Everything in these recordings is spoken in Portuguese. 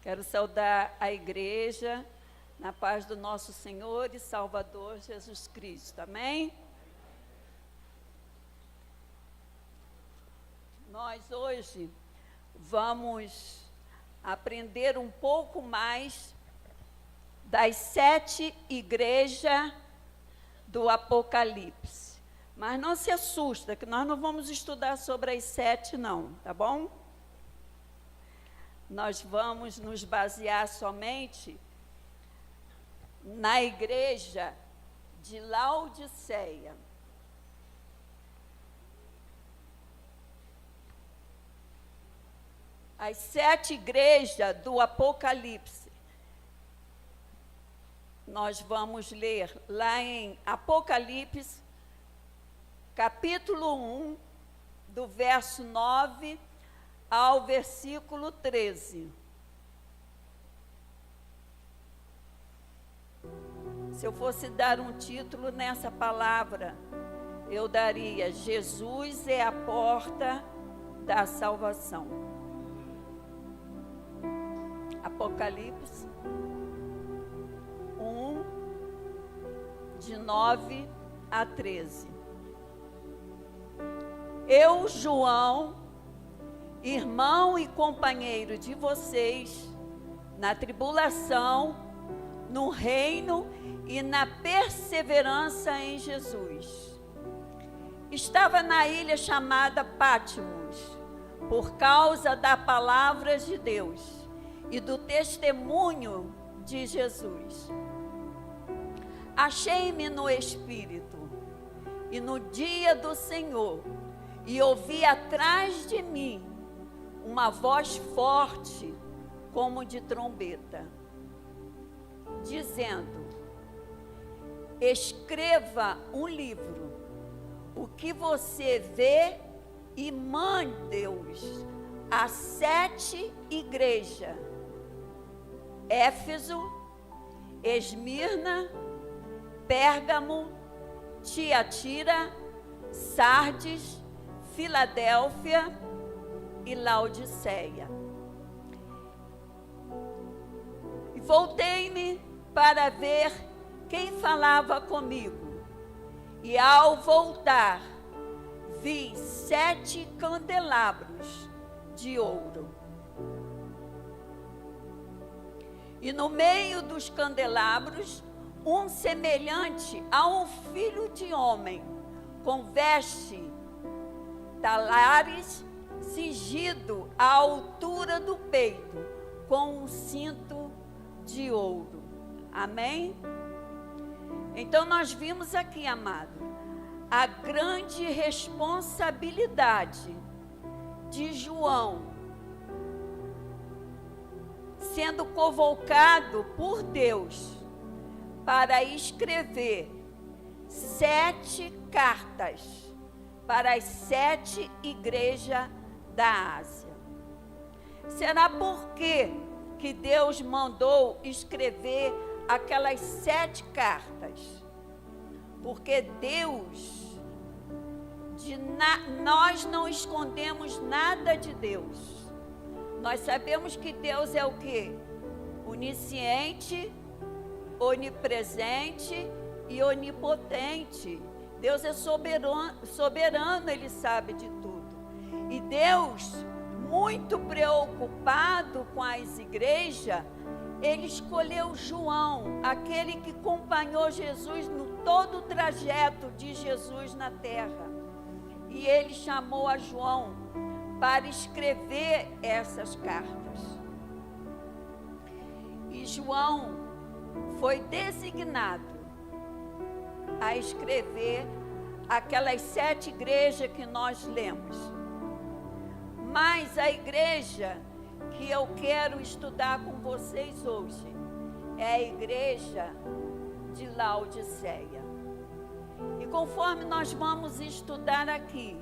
Quero saudar a igreja na paz do nosso Senhor e Salvador Jesus Cristo. Amém? Nós hoje vamos aprender um pouco mais das 7 igrejas do Apocalipse. Mas não se assusta, que nós não vamos estudar sobre as 7 não, tá bom? Nós vamos nos basear somente na igreja de Laodiceia. As 7 igrejas do Apocalipse. Nós vamos ler lá em Apocalipse, capítulo 1, do verso 9 ao versículo 13. Se eu fosse dar um título nessa palavra, eu daria: Jesus é a porta da salvação. Apocalipse 1, de 9 a 13. Eu, João, irmão e companheiro de vocês, na tribulação, no reino e na perseverança em Jesus. Estava na ilha chamada Patmos, por causa da palavra de Deus e do testemunho de Jesus. Achei-me no Espírito e no dia do Senhor, e ouvi atrás de mim uma voz forte, como de trombeta, dizendo: escreva um livro, o que você vê, e mande-os a 7 igrejas: Éfeso, Esmirna, Pérgamo, Tiatira, Sardes, Filadélfia e Laodiceia. E voltei-me para ver quem falava comigo. E ao voltar, vi 7 candelabros de ouro. E no meio dos candelabros, um semelhante a um filho de homem, com veste talares, cingido à altura do peito, com um cinto de ouro. Amém? Então nós vimos aqui, amado, a grande responsabilidade de João, sendo convocado por Deus para escrever 7 cartas para as 7 igrejas da Ásia. Será por que Deus mandou escrever aquelas 7 cartas? Porque Deus, nós não escondemos nada de Deus. Nós sabemos que Deus é o quê? Onisciente, onipresente e onipotente. Deus é soberano, Ele sabe de tudo. E Deus, muito preocupado com as igrejas, Ele escolheu João, aquele que acompanhou Jesus no todo o trajeto de Jesus na terra. E Ele chamou a João para escrever essas cartas. E João foi designado a escrever aquelas 7 igrejas que nós lemos. Mas a igreja que eu quero estudar com vocês hoje é a igreja de Laodiceia. E conforme nós vamos estudar aqui,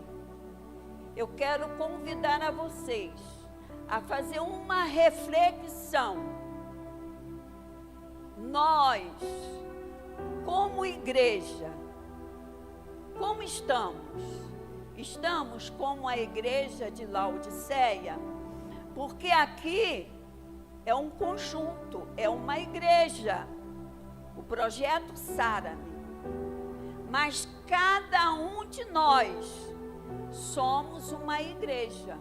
eu quero convidar a vocês a fazer uma reflexão. Nós, como igreja, como estamos? Estamos como a igreja de Laodiceia? Porque aqui é um conjunto, é uma igreja. O projeto Sara-me. Mas cada um de nós somos uma igreja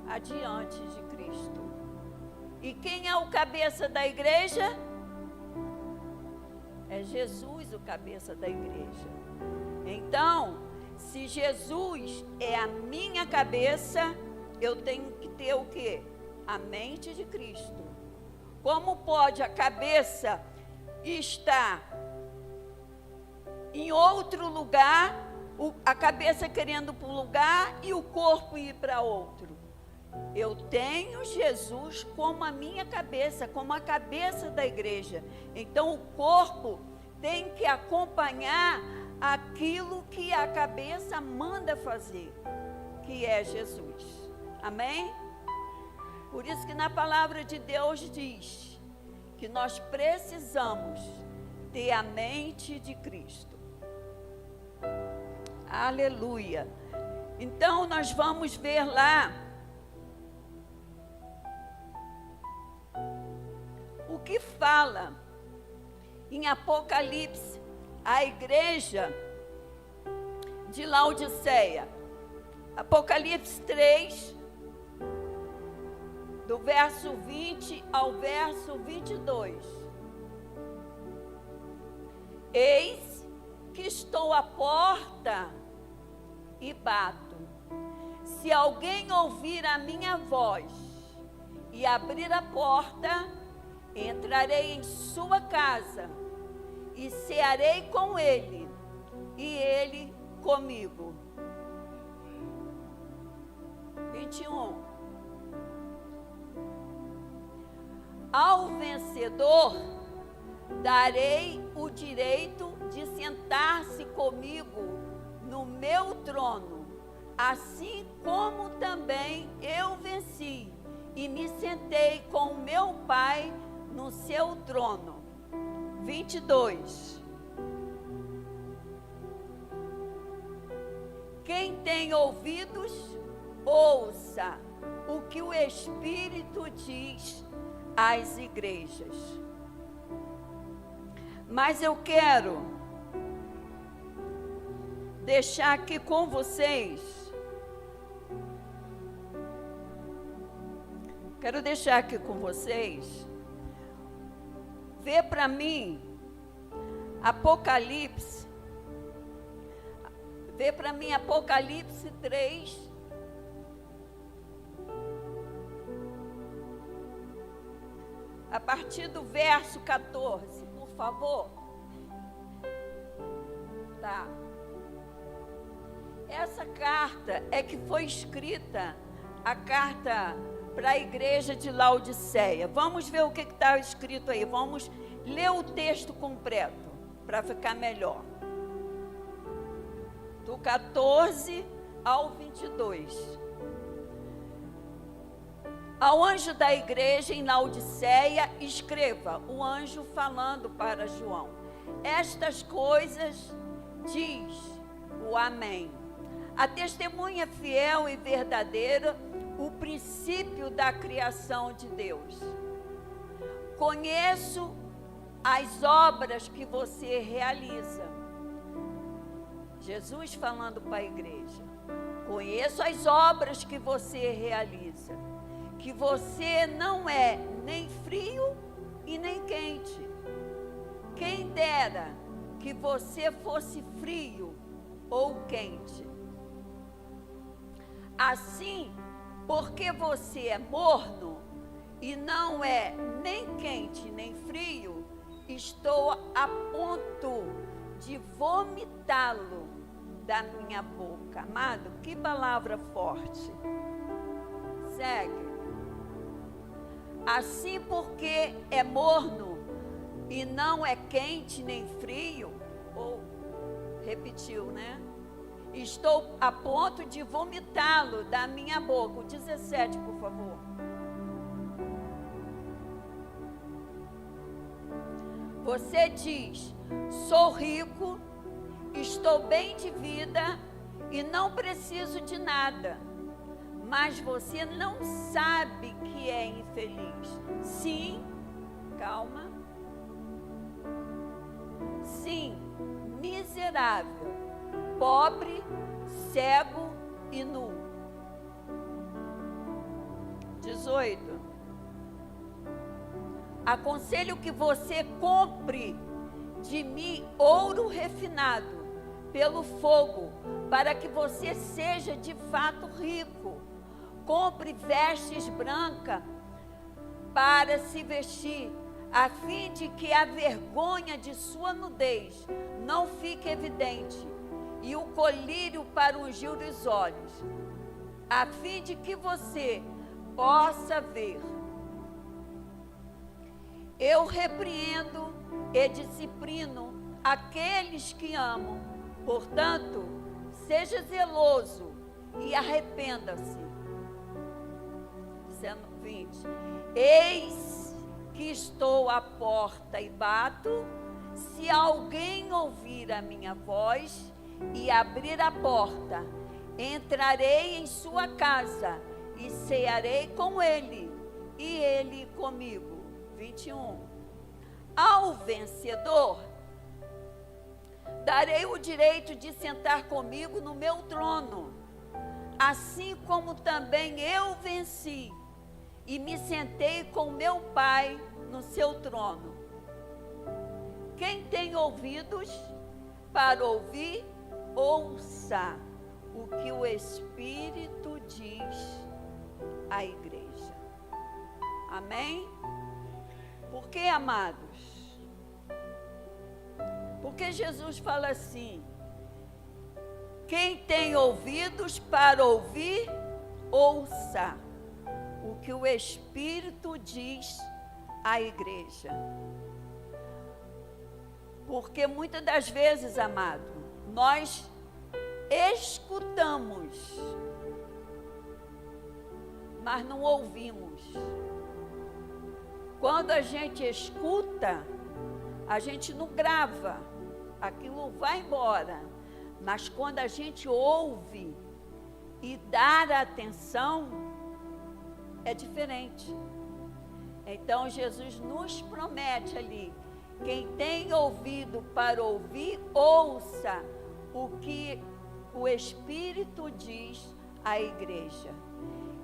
adiante de Cristo. E quem é o cabeça da igreja? É Jesus o cabeça da igreja. Então, se Jesus é a minha cabeça, eu tenho que ter o quê? A mente de Cristo. Como pode a cabeça estar em outro lugar, a cabeça querendo ir para um lugar e o corpo ir para outro? Eu tenho Jesus como a minha cabeça, como a cabeça da igreja. Então o corpo tem que acompanhar aquilo que a cabeça manda fazer, que é Jesus. Amém? Por isso que na palavra de Deus diz que nós precisamos ter a mente de Cristo. Aleluia. Então nós vamos ver lá o que fala em Apocalipse a igreja de Laodiceia. Apocalipse 3, do verso 20 ao verso 22. Eis que estou à porta e bato. Se alguém ouvir a minha voz e abrir a porta, entrarei em sua casa e cearei com ele e ele comigo. 21. Ao vencedor darei o direito de sentar-se comigo no meu trono, assim como também eu venci e me sentei com o meu Pai no seu trono. 22. Quem tem ouvidos, ouça o que o Espírito diz às igrejas. Mas eu quero deixar aqui com vocês, ver para mim Apocalipse 3, a partir do verso 14, por favor. Tá. Essa carta é que foi escrita, a carta para a igreja de Laodiceia. Vamos ver o que está escrito aí. Vamos ler o texto completo, para ficar melhor. Do 14 ao 22. Ao anjo da igreja em Laodiceia, escreva, o anjo falando para João. Estas coisas diz o Amém. A testemunha fiel e verdadeira, o princípio da criação de Deus. Conheço as obras que você realiza. Jesus falando para a igreja. Conheço as obras que você realiza. Que você não é nem frio e nem quente. Quem dera que você fosse frio ou quente. Assim, porque você é morno e não é nem quente nem frio, estou a ponto de vomitá-lo da minha boca. Amado, que palavra forte. Segue. Assim, porque é morno e não é quente nem frio, ou repetiu, né? Estou a ponto de vomitá-lo da minha boca. O 17, por favor. Você diz, sou rico, estou bem de vida e não preciso de nada. mas você não sabe que é infeliz. Sim, calma. Sim, miserável, pobre, cego e nu. 18. Aconselho que você compre de mim ouro refinado pelo fogo, para que você seja de fato rico. Compre vestes brancas para se vestir, a fim de que a vergonha de sua nudez não fique evidente, e o colírio para ungir os olhos, a fim de que você possa ver. Eu repreendo e disciplino aqueles que amam. Portanto, seja zeloso e arrependa-se. 20. Eis que estou à porta e bato. Se alguém ouvir a minha voz e abrir a porta, entrarei em sua casa e cearei com ele, e ele comigo. 21. Ao vencedor, darei o direito de sentar comigo no meu trono, assim como também eu venci e me sentei com meu Pai no seu trono. Quem tem ouvidos para ouvir, ouça o que o Espírito diz à igreja. Amém? Por que, amados? Porque Jesus fala assim: quem tem ouvidos para ouvir, ouça o que o Espírito diz à igreja. Porque muitas das vezes, amado, nós escutamos, mas não ouvimos. Quando a gente escuta, a gente não grava, aquilo vai embora. Mas quando a gente ouve e dá atenção, é diferente. Então Jesus nos promete ali: quem tem ouvido para ouvir, ouça o que o Espírito diz à igreja.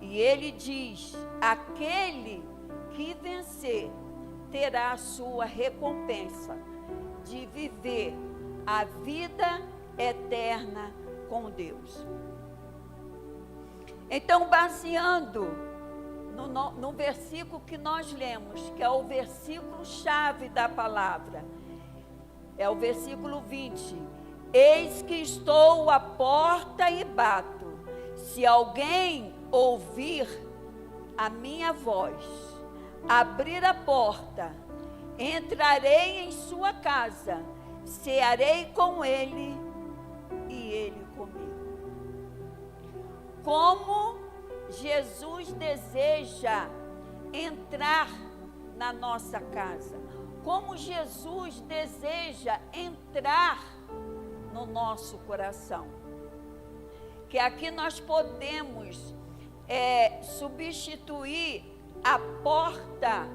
E ele diz: aquele que vencer terá a sua recompensa de viver a vida eterna com Deus. Então, baseando no versículo que nós lemos, que é o versículo chave da palavra, é o versículo 20: eis que estou à porta e bato. Se alguém ouvir a minha voz, abrir a porta, entrarei em sua casa, cearei com ele e ele comigo. Como Jesus deseja entrar na nossa casa, como Jesus deseja entrar no nosso coração. Que aqui nós podemos substituir a porta,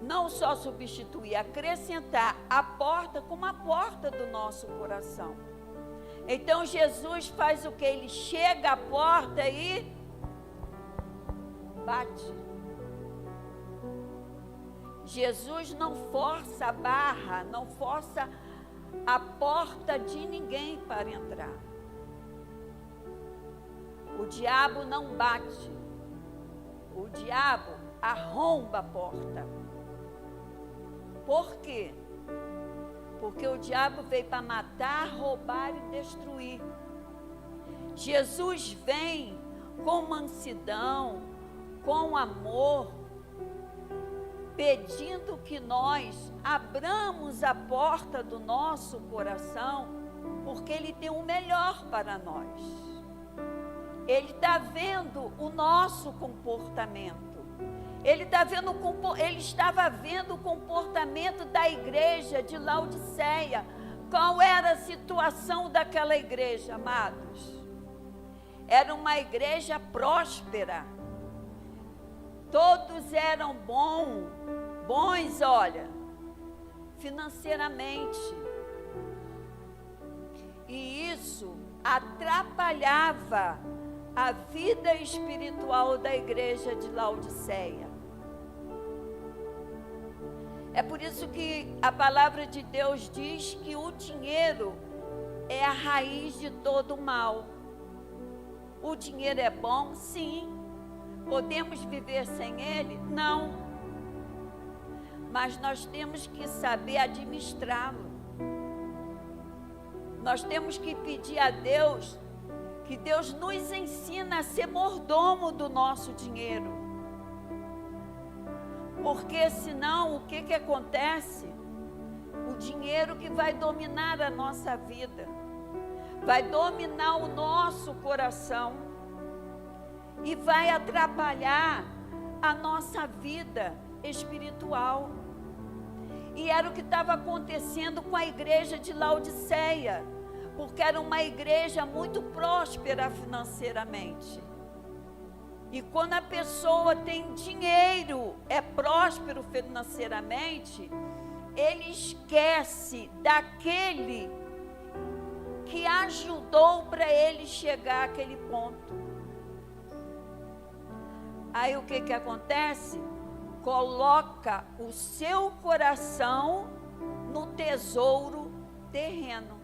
não só substituir, acrescentar a porta como a porta do nosso coração. Então Jesus faz o que? Ele chega à porta e bate. Jesus não força a barra, não força a porta de ninguém para entrar. O diabo não bate. O diabo arromba a porta. Por quê? Porque o diabo veio para matar, roubar e destruir. Jesus vem com mansidão, com amor, pedindo que nós abramos a porta do nosso coração, porque Ele tem o melhor para nós. Ele está vendo o nosso comportamento. Ele estava vendo o comportamento da igreja de Laodiceia. Qual era a situação daquela igreja, amados? era uma igreja próspera. Todos eram bons, olha, financeiramente. E isso atrapalhava a vida espiritual da igreja de Laodiceia. É por isso que a palavra de Deus diz que o dinheiro é a raiz de todo o mal. O dinheiro é bom? Sim. Podemos viver sem ele? Não. Mas nós temos que saber administrá-lo. Nós temos que pedir a Deus que Deus nos ensina a ser mordomo do nosso dinheiro. Porque senão, o que acontece? O dinheiro que vai dominar a nossa vida, vai dominar o nosso coração e vai atrapalhar a nossa vida espiritual. E era o que estava acontecendo com a igreja de Laodiceia, porque era uma igreja muito próspera financeiramente. E quando a pessoa tem dinheiro, é próspero financeiramente, ele esquece daquele que ajudou para ele chegar àquele ponto. Aí o que acontece? Coloca o seu coração no tesouro terreno.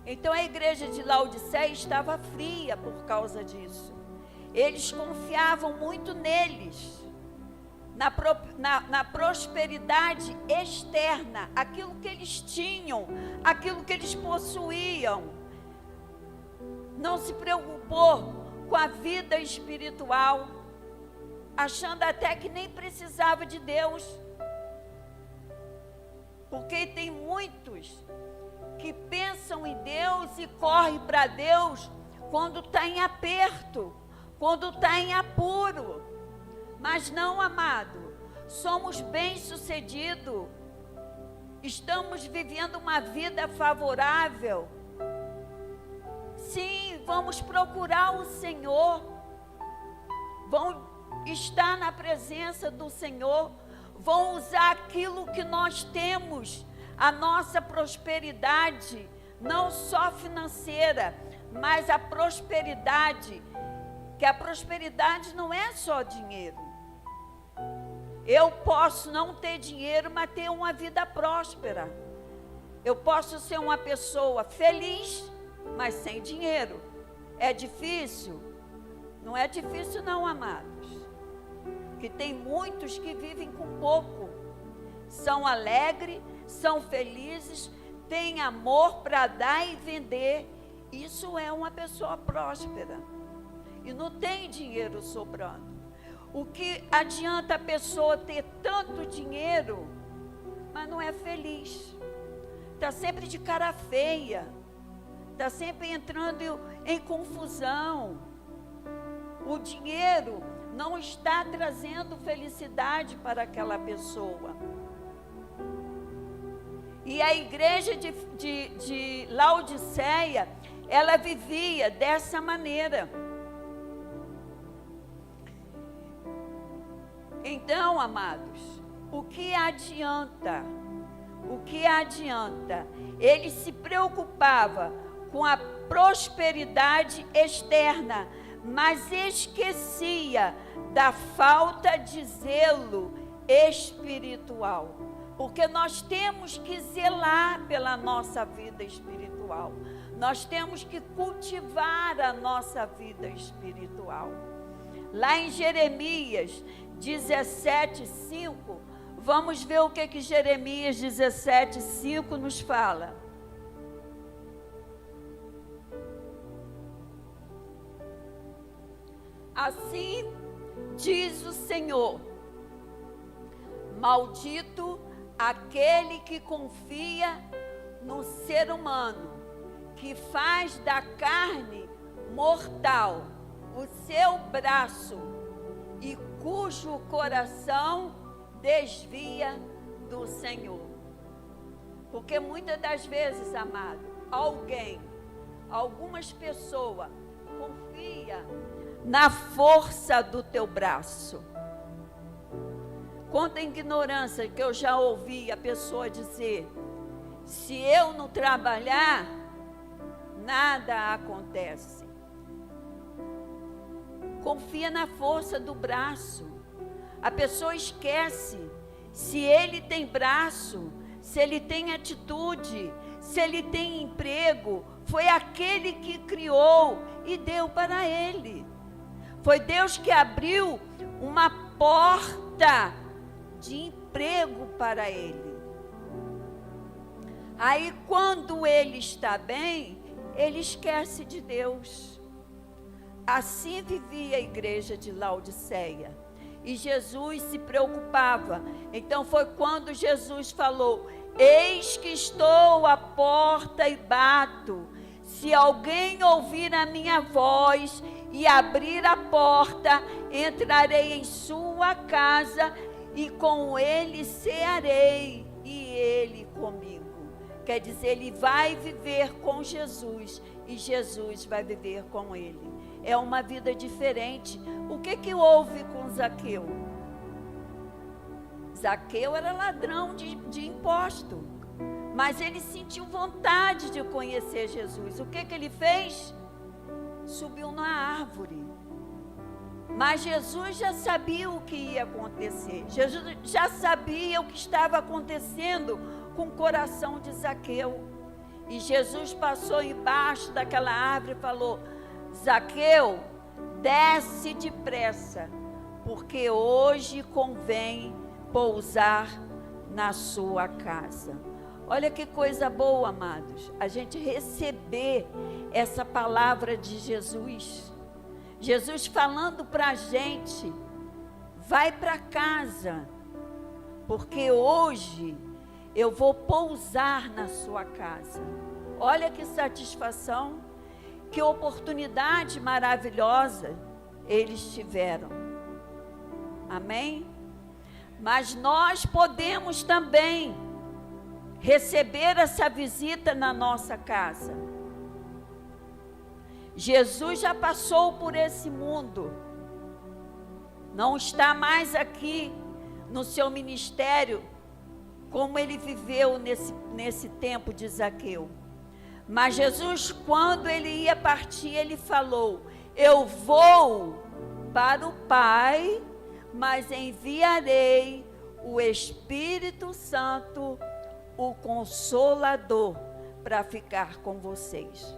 Então a igreja de Laodiceia estava fria por causa disso. Eles confiavam muito neles, na prosperidade externa, aquilo que eles tinham, aquilo que eles possuíam. Não se preocupou com a vida espiritual, achando até que nem precisava de Deus. Porque tem muitos que pensam em Deus e correm para Deus quando está em aperto, quando está em apuro. Mas não, amado, somos bem-sucedidos, estamos vivendo uma vida favorável. Sim, vamos procurar o Senhor, vão estar na presença do Senhor, vão usar aquilo que nós temos, a nossa prosperidade, não só financeira, mas a prosperidade, que a prosperidade não é só dinheiro. Eu posso não ter dinheiro, mas ter uma vida próspera. Eu posso ser uma pessoa feliz, mas sem dinheiro. É difícil? Não é difícil não, amados. Que tem muitos que vivem com pouco. São alegres, são felizes, têm amor para dar e vender. Isso é uma pessoa próspera. E não tem dinheiro sobrando. O que adianta a pessoa ter tanto dinheiro, mas não é feliz? Está sempre de cara feia. Está sempre entrando em confusão. O dinheiro não está trazendo felicidade para aquela pessoa. E a igreja de Laodiceia, ela vivia dessa maneira. Então, amados, o que adianta? O que adianta? Ele se preocupava com a prosperidade externa, mas esquecia da falta de zelo espiritual. Porque nós temos que zelar pela nossa vida espiritual. Nós temos que cultivar a nossa vida espiritual. Lá em Jeremias 17:5, vamos ver o que Jeremias 17:5 nos fala. Assim diz o Senhor: maldito aquele que confia no ser humano, que faz da carne mortal o seu braço e cujo coração desvia do Senhor. Porque muitas das vezes, amado, alguém algumas pessoas, confia na força do teu braço. Quanta ignorância que eu já ouvi a pessoa dizer: se eu não trabalhar, nada acontece. Confia na força do braço. A pessoa esquece. Se ele tem braço, se ele tem atitude, se ele tem emprego, foi aquele que criou e deu para ele. Foi Deus que abriu uma porta de emprego para ele. Aí, quando ele está bem, ele esquece de Deus. Assim vivia a igreja de Laodiceia. E Jesus se preocupava. Então foi quando Jesus falou: eis que estou à porta e bato. Se alguém ouvir a minha voz e abrir a porta, entrarei em sua casa e com ele cearei e ele comigo. Quer dizer, ele vai viver com Jesus e Jesus vai viver com ele. É uma vida diferente. O que houve com Zaqueu? Zaqueu era ladrão de imposto, mas ele sentiu vontade de conhecer Jesus. O que ele fez? Subiu na árvore. Mas Jesus já sabia o que ia acontecer. Jesus já sabia o que estava acontecendo com o coração de Zaqueu. E Jesus passou embaixo daquela árvore e falou: Zaqueu, desce depressa, porque hoje convém pousar na sua casa. Olha que coisa boa, amados, a gente receber essa palavra de Jesus. Jesus falando para a gente: vai para casa, porque hoje eu vou pousar na sua casa. Olha que satisfação, que oportunidade maravilhosa eles tiveram. Amém? Mas nós podemos também receber essa visita na nossa casa. Jesus já passou por esse mundo, não está mais aqui no seu ministério, como ele viveu nesse tempo de Zaqueu. Mas Jesus, quando ele ia partir, ele falou: eu vou para o Pai, mas enviarei o Espírito Santo, o Consolador, para ficar com vocês.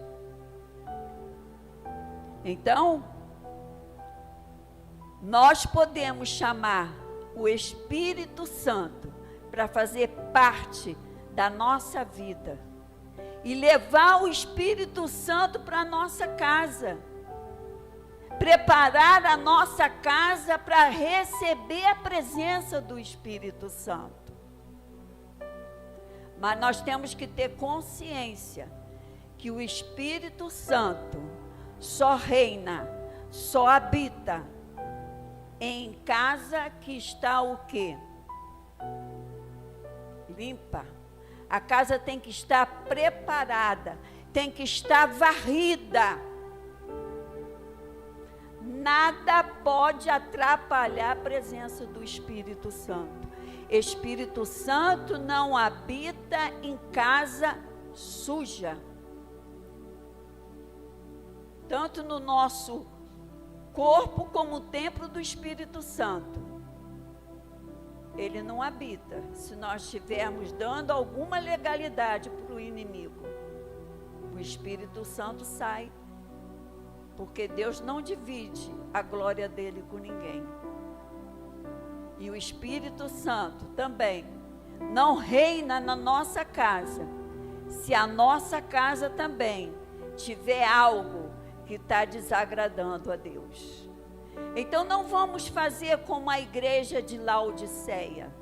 Então, nós podemos chamar o Espírito Santo para fazer parte da nossa vida e levar o Espírito Santo para a nossa casa, preparar a nossa casa para receber a presença do Espírito Santo. Mas nós temos que ter consciência que o Espírito Santo só reina, só habita em casa que está o quê? Limpa. A casa tem que estar preparada, tem que estar varrida. Nada pode atrapalhar a presença do Espírito Santo. Espírito Santo não habita em casa suja. Tanto no nosso corpo como o templo do Espírito Santo. Ele não habita se nós estivermos dando alguma legalidade para o inimigo. O Espírito Santo sai, porque Deus não divide a glória dele com ninguém. E o Espírito Santo também não reina na nossa casa, se a nossa casa também tiver algo que está desagradando a Deus. Então não vamos fazer como a igreja de Laodiceia.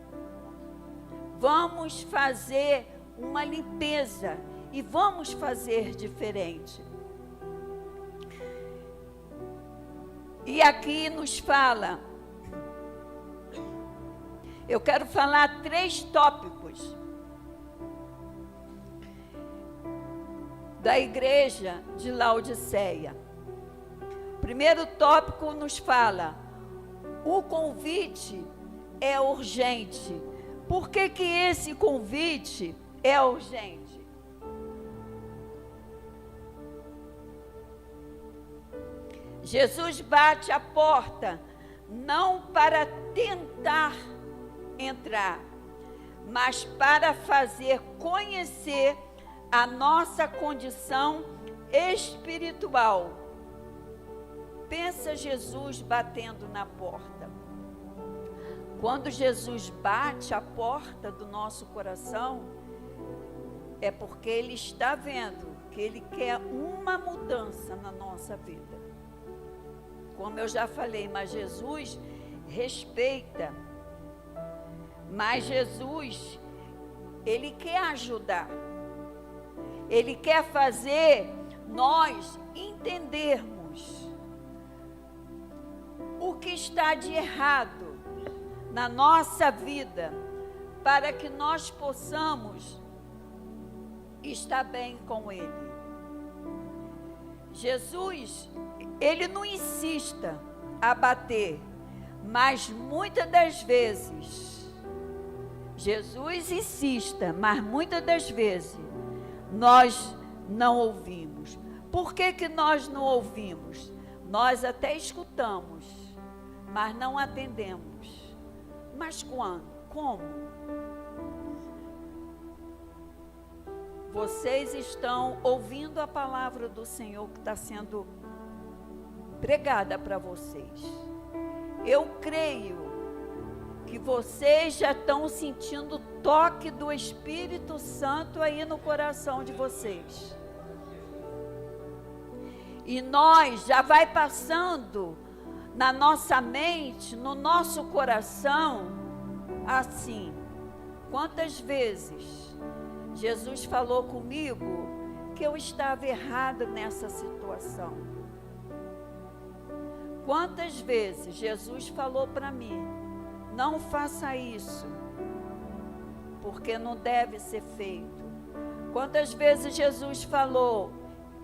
Vamos fazer uma limpeza e vamos fazer diferente. E aqui nos fala, eu quero falar 3 tópicos. da igreja de Laodiceia. O primeiro tópico nos fala: o convite é urgente. Por que que esse convite é urgente? Jesus bate a porta, não para tentar entrar, mas para fazer conhecer a nossa condição espiritual. Pensa Jesus batendo na porta. Quando Jesus bate a porta do nosso coração, é porque Ele está vendo que Ele quer uma mudança na nossa vida. Como eu já falei, mas Jesus respeita. Mas Jesus, Ele quer ajudar. Ele quer fazer nós entendermos o que está de errado na nossa vida, para que nós possamos estar bem com Ele. Jesus, Ele não insista a bater, mas muitas das vezes, Jesus insista, mas muitas das vezes, nós não ouvimos. Por que que nós não ouvimos? Nós até escutamos, mas não atendemos. Mas quando? Como? Vocês estão ouvindo a palavra do Senhor que está sendo pregada para vocês. Eu creio que vocês já estão sentindo o toque do Espírito Santo aí no coração de vocês. E nós já vai passando na nossa mente, no nosso coração, assim: quantas vezes Jesus falou comigo que eu estava errada nessa situação? Quantas vezes Jesus falou para mim: não faça isso, porque não deve ser feito? Quantas vezes Jesus falou: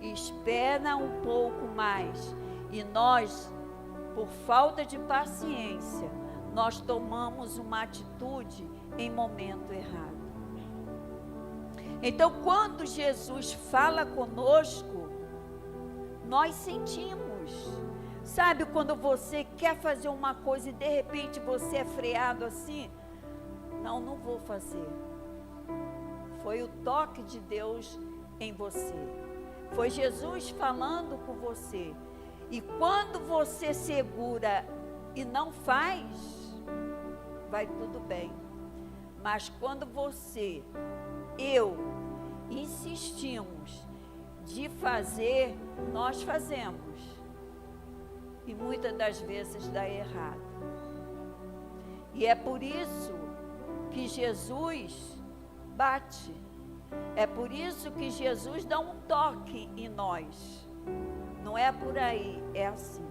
espera um pouco mais? E nós, por falta de paciência, nós tomamos uma atitude em momento errado. Então, quando Jesus fala conosco, nós sentimos. Sabe quando você quer fazer uma coisa e de repente você é freado assim? Não, não vou fazer. Foi o toque de Deus em você. Foi Jesus falando com você. E quando você segura e não faz, vai tudo bem. Mas quando você, eu, insistimos de fazer, nós fazemos. E muitas das vezes dá errado. E é por isso que Jesus bate. É por isso que Jesus dá um toque em nós. Não é por aí, é assim.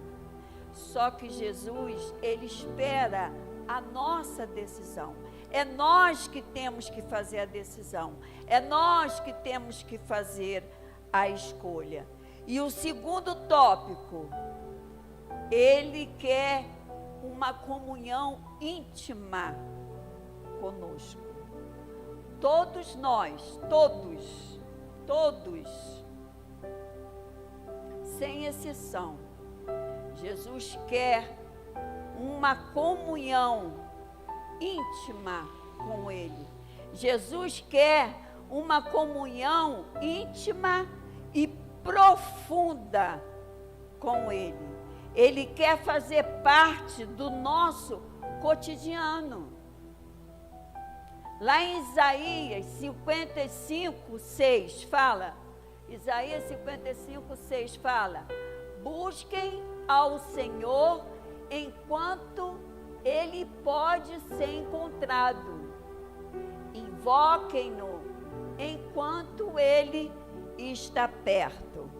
Só que Jesus, Ele espera a nossa decisão. É nós que temos que fazer a decisão. É nós que temos que fazer a escolha. E o segundo tópico, Ele quer uma comunhão íntima conosco. Todos nós, todos, sem exceção, Jesus quer uma comunhão íntima com Ele. Jesus quer uma comunhão íntima e profunda com Ele. Ele quer fazer parte do nosso cotidiano. Lá em Isaías 55, 6 fala, Isaías 55, 6 fala: busquem ao Senhor enquanto Ele pode ser encontrado. Invoquem-no enquanto Ele está perto.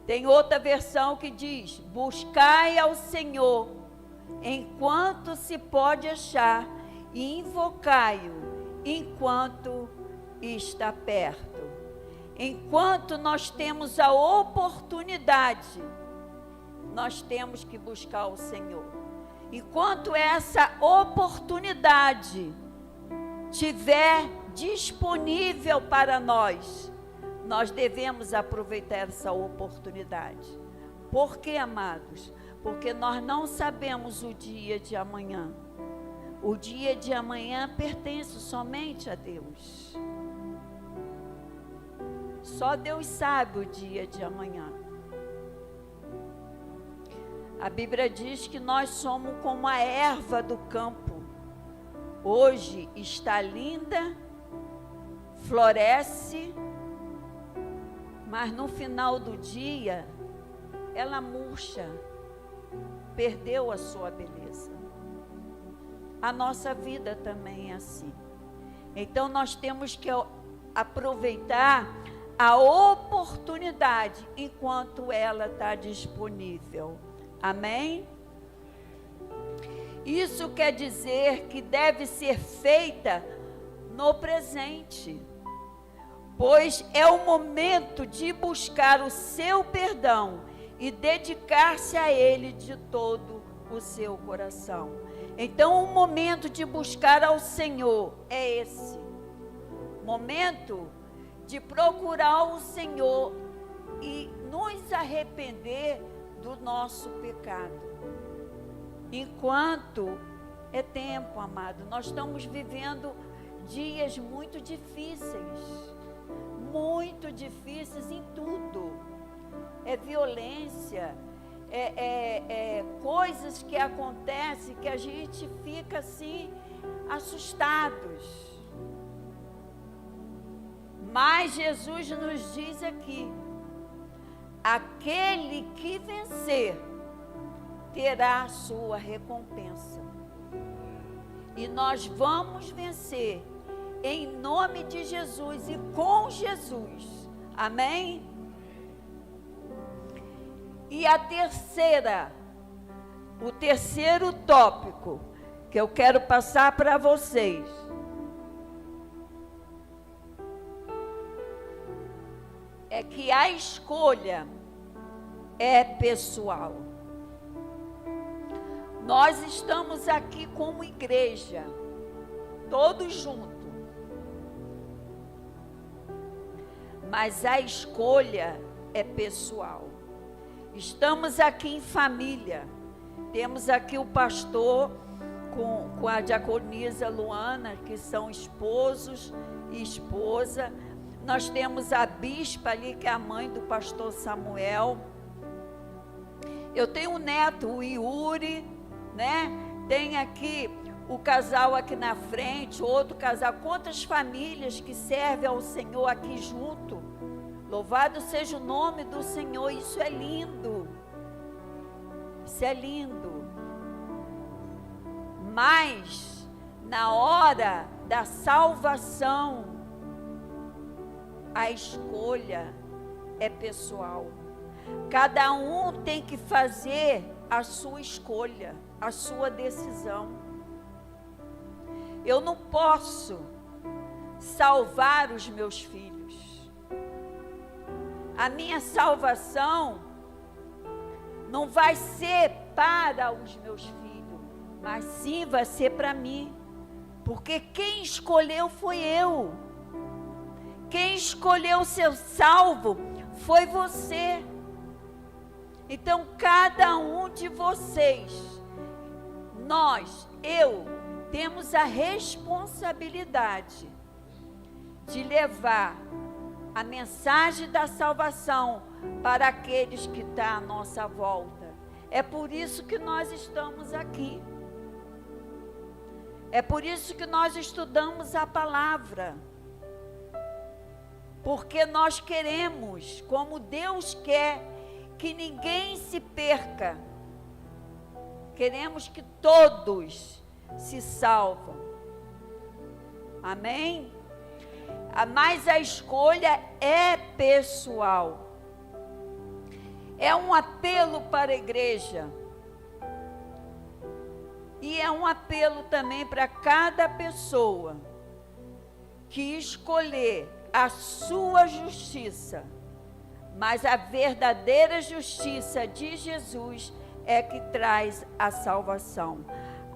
Tem outra versão que diz: buscai ao Senhor enquanto se pode achar, e invocai-o enquanto está perto. Enquanto nós temos a oportunidade, nós temos que buscar o Senhor. Enquanto essa oportunidade estiver disponível para nós, nós devemos aproveitar essa oportunidade. Por quê, amados? Porque nós não sabemos o dia de amanhã. O dia de amanhã pertence somente a Deus. Só Deus sabe o dia de amanhã. A Bíblia diz que nós somos como a erva do campo. Hoje está linda, floresce, mas no final do dia ela murcha, perdeu a sua beleza. A nossa vida também é assim. Então nós temos que aproveitar a oportunidade enquanto ela está disponível. Amém? Isso quer dizer que deve ser feita no presente, pois é o momento de buscar o seu perdão e dedicar-se a Ele de todo o seu coração. Então, o momento de buscar ao Senhor é esse. Momento de procurar o Senhor e nos arrepender do nosso pecado. Enquanto é tempo, amado, nós estamos vivendo dias muito difíceis em tudo. É violência, coisas que acontecem que a gente fica assim, assustados. Mas Jesus nos diz aqui, aquele que vencer terá a sua recompensa. E nós vamos vencer em nome de Jesus e com Jesus. Amém? E o terceiro tópico que eu quero passar para vocês é que a escolha é pessoal. Nós estamos aqui como igreja, todos juntos. Mas a escolha é pessoal. Estamos aqui em família. Temos aqui o pastor com a diaconisa Luana, que são esposos e esposa. Nós temos a bispa ali, que é a mãe do pastor Samuel. Eu tenho um neto, o Yuri, né? Tem aqui o casal aqui na frente, outro casal. Quantas famílias que servem ao Senhor aqui junto. Louvado seja o nome do Senhor. Isso é lindo. Isso é lindo. Mas na hora da salvação, a escolha é pessoal. Cada um tem que fazer a sua escolha, a sua decisão. Eu não posso salvar os meus filhos. A minha salvação não vai ser para os meus filhos, mas sim vai ser para mim. Porque quem escolheu foi eu. Quem escolheu ser salvo foi você. Então, cada um de vocês, temos a responsabilidade de levar a mensagem da salvação para aqueles que estão à nossa volta. É por isso que nós estamos aqui. É por isso que nós estudamos a palavra. Porque nós queremos, como Deus quer, que ninguém se perca. Queremos que todos se salvam. Amém? Mas a escolha é pessoal. É um apelo para a igreja. E é um apelo também para cada pessoa que escolher a sua justiça, mas a verdadeira justiça de Jesus é que traz a salvação.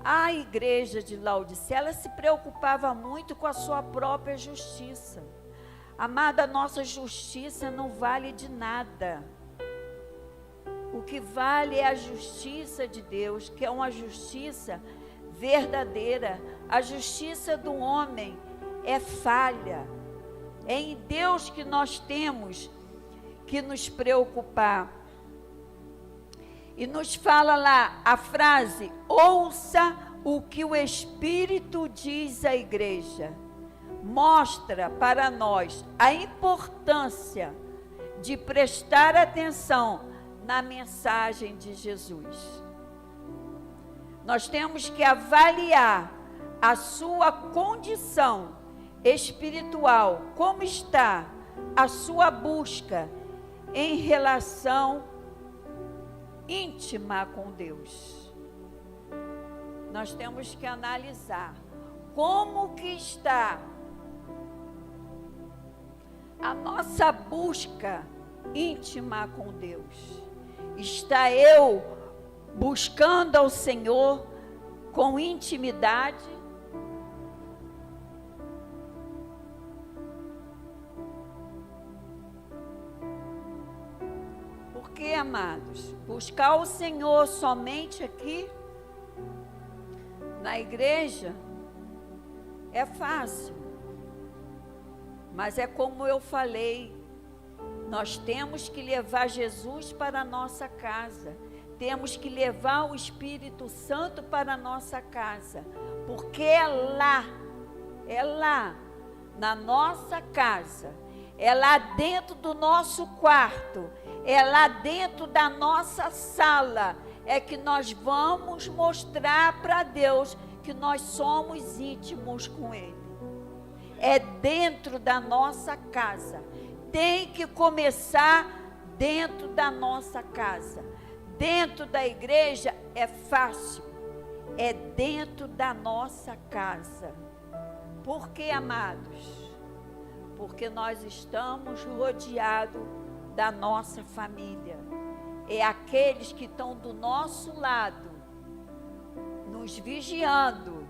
A igreja de Laodiceia, ela se preocupava muito com a sua própria justiça. Amada, nossa justiça não vale de nada. O que vale é a justiça de Deus, que é uma justiça verdadeira. A justiça do homem é falha. É em Deus que nós temos que nos preocupar. E nos fala lá a frase: ouça o que o Espírito diz à igreja. Mostra para nós a importância de prestar atenção na mensagem de Jesus. Nós temos que avaliar a sua condição espiritual, como está a sua busca em relação íntima com Deus. Nós temos que analisar como que está a nossa busca íntima com Deus. Está eu buscando ao Senhor com intimidade? Porque, amados, buscar o Senhor somente aqui na igreja é fácil. Mas é como eu falei, nós temos que levar Jesus para a nossa casa. Temos que levar o Espírito Santo para a nossa casa. Porque é lá, na nossa casa, é lá dentro do nosso quarto, é lá dentro da nossa sala, é que nós vamos mostrar para Deus que nós somos íntimos com Ele. É dentro da nossa casa. Tem que começar dentro da nossa casa. Dentro da igreja é fácil. É dentro da nossa casa. Por que, amados? Porque nós estamos rodeados da nossa família. É aqueles que estão do nosso lado, nos vigiando,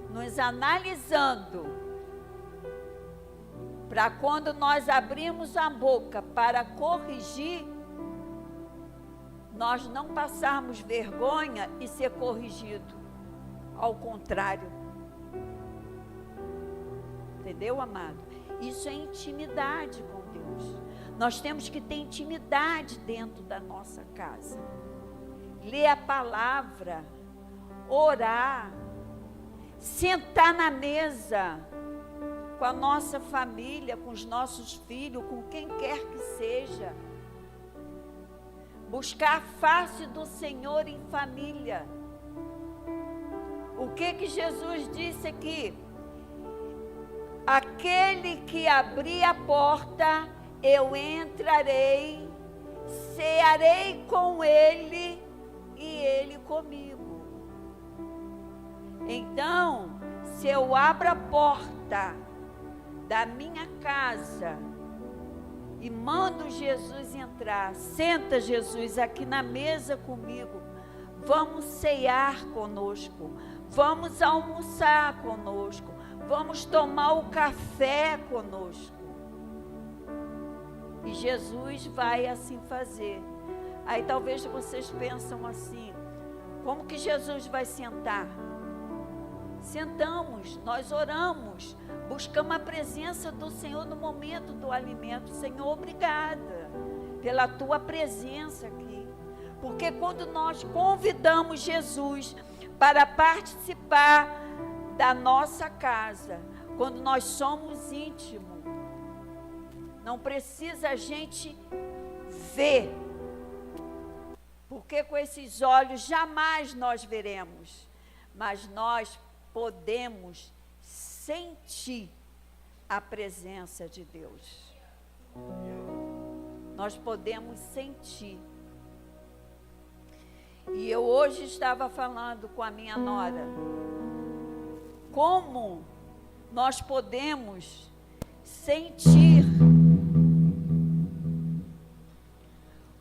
nos analisando, para quando nós abrimos a boca para corrigir, nós não passarmos vergonha e ser corrigido. Ao contrário. Entendeu, amado? Isso é intimidade com Deus. Nós temos que ter intimidade dentro da nossa casa. Ler a palavra, orar, sentar na mesa com a nossa família, com os nossos filhos, com quem quer que seja. Buscar a face do Senhor em família. O que Jesus disse aqui? Aquele que abrir a porta, eu entrarei, cearei com ele e ele comigo. Então, se eu abro a porta da minha casa e mando Jesus entrar, senta Jesus aqui na mesa comigo, vamos cear conosco, vamos almoçar conosco, vamos tomar o café conosco. E Jesus vai assim fazer. Aí talvez vocês pensam assim, como que Jesus vai sentar? Sentamos, nós oramos, buscamos a presença do Senhor no momento do alimento. Senhor, obrigada pela tua presença aqui. Porque quando nós convidamos Jesus para participar da nossa casa, quando nós somos íntimos, não precisa a gente ver, porque com esses olhos jamais nós veremos, mas nós podemos sentir a presença de Deus. Nós podemos sentir. E eu hoje estava falando com a minha nora, como nós podemos sentir,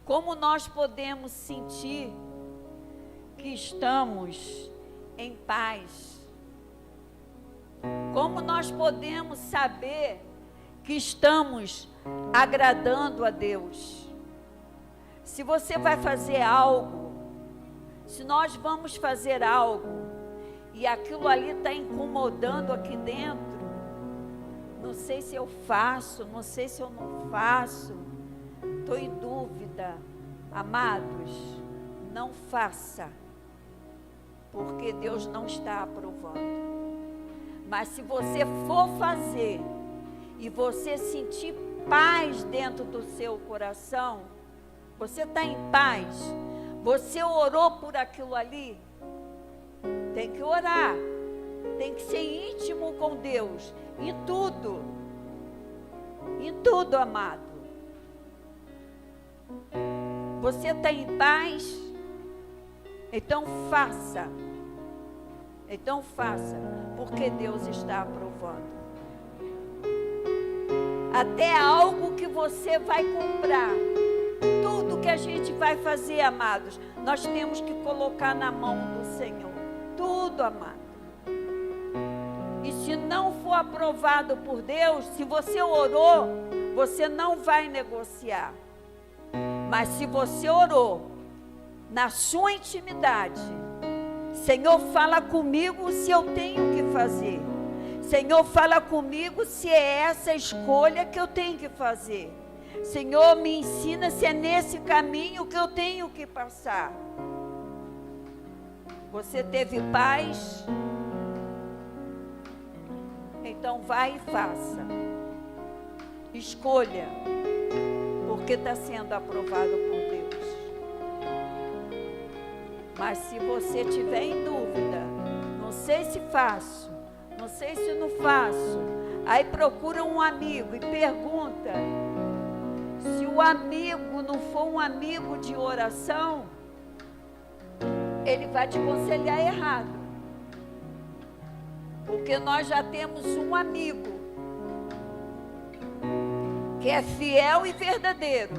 como nós podemos sentir que estamos em paz? Como nós podemos saber que estamos agradando a Deus? Se você vai fazer algo, se nós vamos fazer algo e aquilo ali está incomodando aqui dentro, não sei se eu faço, não sei se eu não faço, estou em dúvida. Amados, não faça, porque Deus não está aprovando. Mas se você for fazer e você sentir paz dentro do seu coração, você está em paz, você orou por aquilo ali, tem que orar, tem que ser íntimo com Deus, em tudo, amado. Você está em paz? Então faça, porque Deus está aprovando. Até algo que você vai comprar, tudo que a gente vai fazer, amados, nós temos que colocar na mão do Senhor, tudo, amado. E se não for aprovado por Deus, se você orou, você não vai negociar. Mas se você orou na sua intimidade, Senhor, fala comigo se eu tenho que fazer. Senhor, fala comigo se é essa escolha que eu tenho que fazer. Senhor, me ensina se é nesse caminho que eu tenho que passar. Você teve paz? Então vai e faça. Escolha, porque está sendo aprovado por Deus. Mas se você tiver em dúvida, não sei se faço, não sei se não faço, aí procura um amigo e pergunta. Se o amigo não for um amigo de oração, ele vai te aconselhar errado. Porque nós já temos um amigo que é fiel e verdadeiro,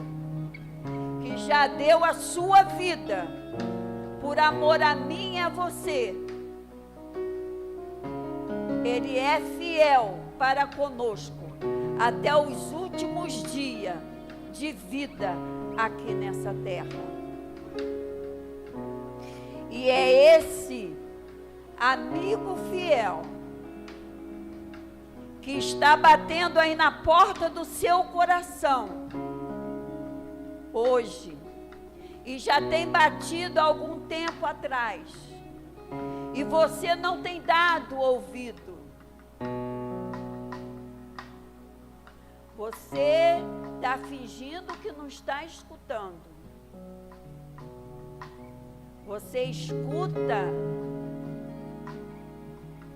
que já deu a sua vida por amor a mim e a você. Ele é fiel para conosco até os últimos dias de vida aqui nessa terra. E é esse amigo fiel que está batendo aí na porta do seu coração hoje, e já tem batido há algum tempo atrás, e você não tem dado ouvido. Você está fingindo que não está escutando. Você escuta,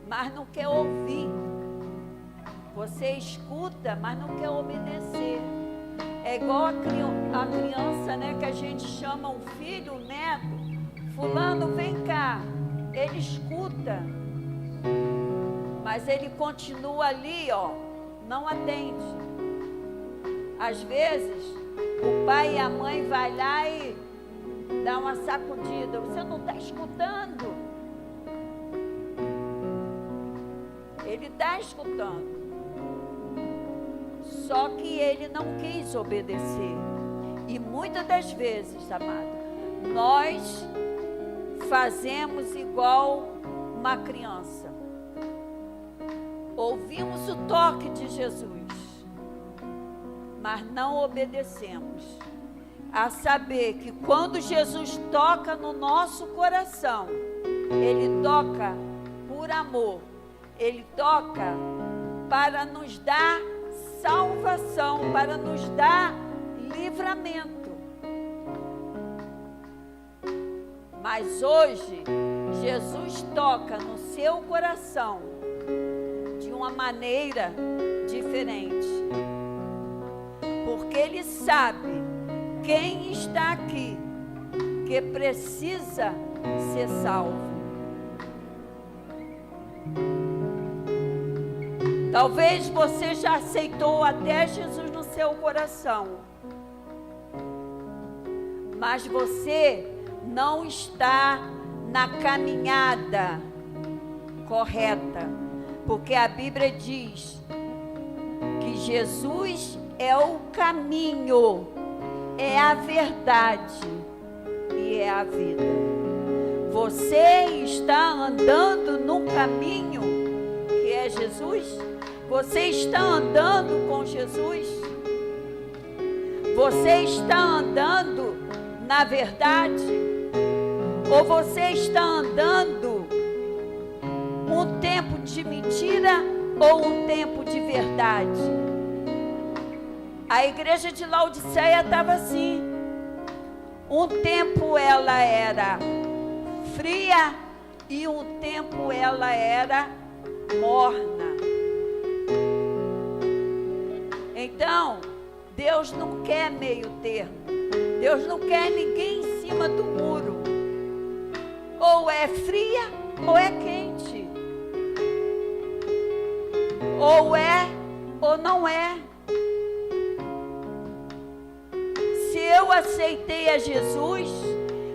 mas não quer ouvir. Você escuta, mas não quer obedecer. É igual a criança, né? Que a gente chama um filho, um neto. Fulano, vem cá. Ele escuta, mas ele continua ali, ó, não atende. Às vezes, o pai e a mãe vai lá e dá uma sacudida. Você não está escutando. Ele está escutando. Só que ele não quis obedecer. E muitas das vezes, amado, nós fazemos igual uma criança. Ouvimos o toque de Jesus, mas não obedecemos. A saber que quando Jesus toca no nosso coração, Ele toca por amor. Ele toca para nos dar salvação, para nos dar livramento. Mas hoje, Jesus toca no seu coração de uma maneira diferente. Porque Ele sabe quem está aqui que precisa ser salvo. Talvez você já aceitou até Jesus no seu coração, mas você não está na caminhada correta, porque a Bíblia diz que Jesus é o caminho, é a verdade e é a vida. Você está andando no caminho que é Jesus? Você está andando com Jesus? Você está andando na verdade? Ou você está andando um tempo de mentira ou um tempo de verdade? A igreja de Laodiceia estava assim. Um tempo ela era fria e um tempo ela era morna. Então, Deus não quer meio termo. Deus não quer ninguém em cima do muro. Ou é fria ou é quente. Ou é ou não é. Se eu aceitei a Jesus,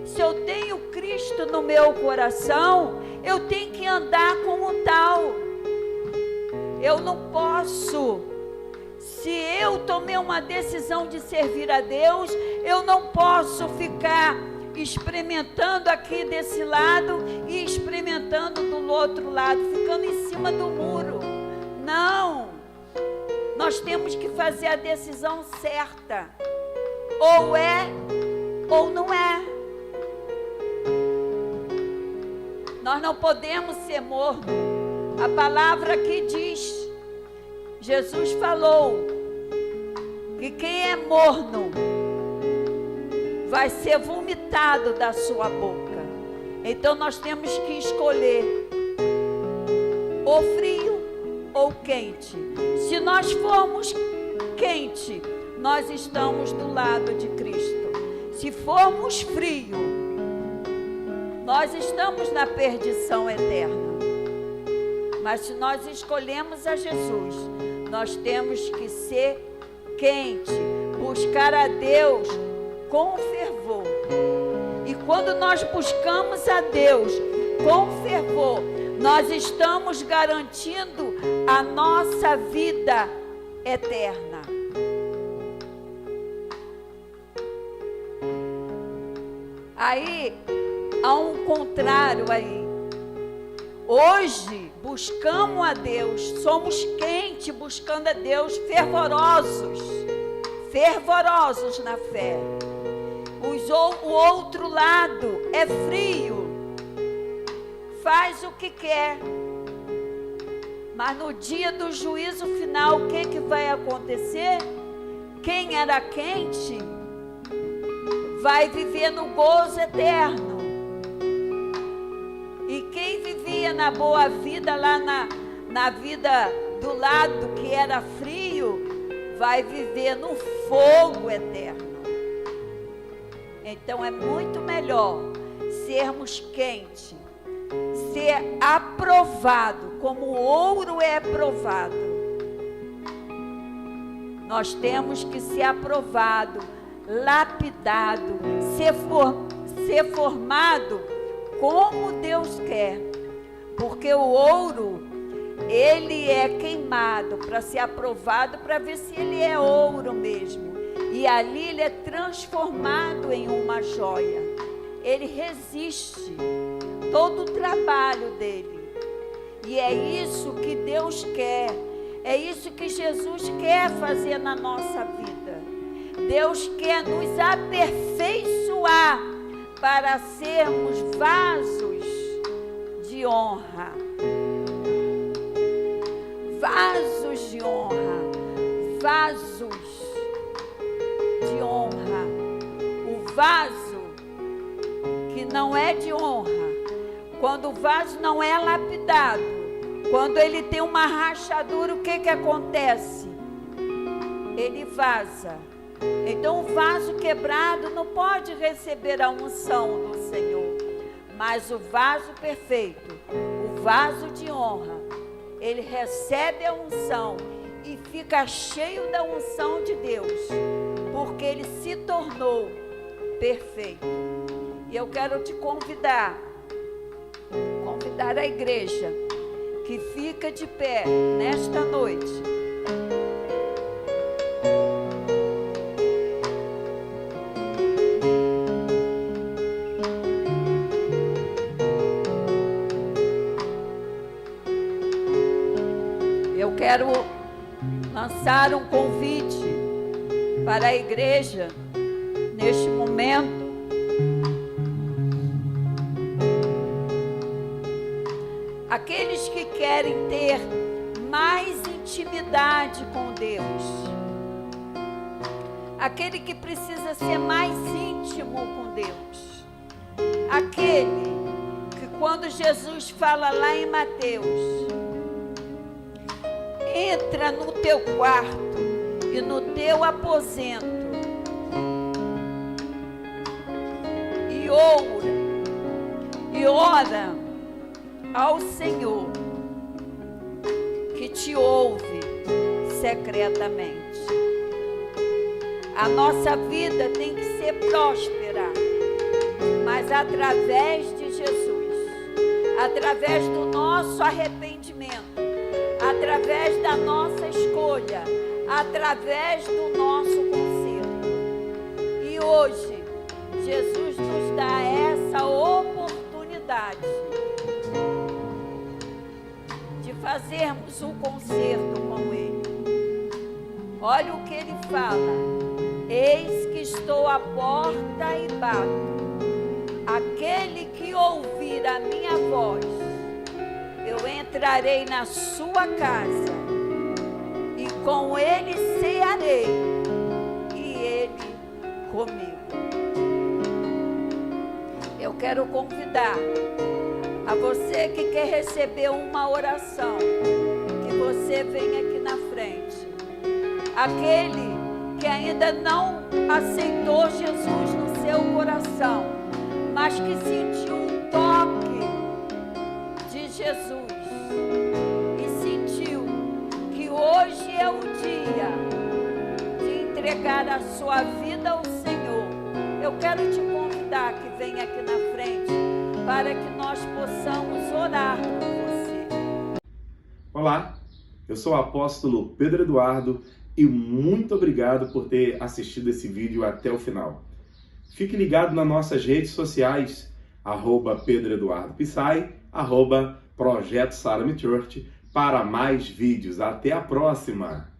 se eu tenho Cristo no meu coração, eu tenho que andar como tal. Eu não posso. Se eu tomei uma decisão de servir a Deus, eu não posso ficar experimentando aqui desse lado e experimentando do outro lado, ficando em cima do muro. Não. Nós temos que fazer a decisão certa. Ou é ou não é. Nós não podemos ser mornos. A palavra aqui diz, Jesus falou que quem é morno vai ser vomitado da sua boca. Então nós temos que escolher ou frio ou quente. Se nós formos quente, nós estamos do lado de Cristo. Se formos frio, nós estamos na perdição eterna. Mas se nós escolhemos a Jesus, nós temos que ser quente, buscar a Deus com fervor. E quando nós buscamos a Deus com fervor, nós estamos garantindo a nossa vida eterna. Aí, há um contrário aí. Hoje, buscamos a Deus, somos quentes buscando a Deus, fervorosos na fé. O outro lado é frio, faz o que quer. Mas no dia do juízo final, o que vai acontecer? Quem era quente vai viver no gozo eterno. E quem vivia na boa vida, lá na vida do lado que era frio, vai viver no fogo eterno. Então é muito melhor sermos quentes, ser aprovado, como o ouro é provado. Nós temos que ser aprovado, lapidado, ser formado como Deus quer. Porque o ouro, ele é queimado para ser aprovado, para ver se ele é ouro mesmo. E ali ele é transformado em uma joia. Ele resiste todo o trabalho dele. E é isso que Deus quer. É isso que Jesus quer fazer na nossa vida. Deus quer nos aperfeiçoar para sermos vasos de honra. Vasos de honra. Vasos de honra. O vaso que não é de honra, quando o vaso não é lapidado, quando ele tem uma rachadura, o que acontece? Ele vaza. Então o vaso quebrado não pode receber a unção do Senhor. Mas o vaso perfeito, o vaso de honra, ele recebe a unção e fica cheio da unção de Deus, porque ele se tornou perfeito. E eu quero te convidar a igreja que fica de pé nesta noite. Eu quero lançar um convite para a igreja neste momento. Aqueles que querem ter mais intimidade com Deus, aquele que precisa ser mais íntimo com Deus, aquele que quando Jesus fala lá em Mateus, entra no teu quarto e no teu aposento e ora ao Senhor, que te ouve secretamente. A nossa vida tem que ser próspera, mas através de Jesus, através do nosso arrependimento, através da nossa escolha, através do nosso conserto. E hoje, Jesus nos dá essa oportunidade de fazermos um concerto com Ele. Olha o que Ele fala: eis que estou à porta e bato. Aquele que ouvir a minha voz, eu entrarei na sua casa e com ele cearei e ele comigo. Eu quero convidar a você que quer receber uma oração, que você venha aqui na frente. Aquele que ainda não aceitou Jesus no seu coração, mas que sentiu um toque de Jesus e sentiu que hoje é o dia de entregar a sua vida ao Senhor. Eu quero te convidar que venha aqui na frente para que nós possamos orar por você. Olá, eu sou o apóstolo Pedro Eduardo e muito obrigado por ter assistido esse vídeo até o final. Fique ligado nas nossas redes sociais, @Pedro Eduardo Pissai, @Projeto Salem Church, para mais vídeos. Até a próxima!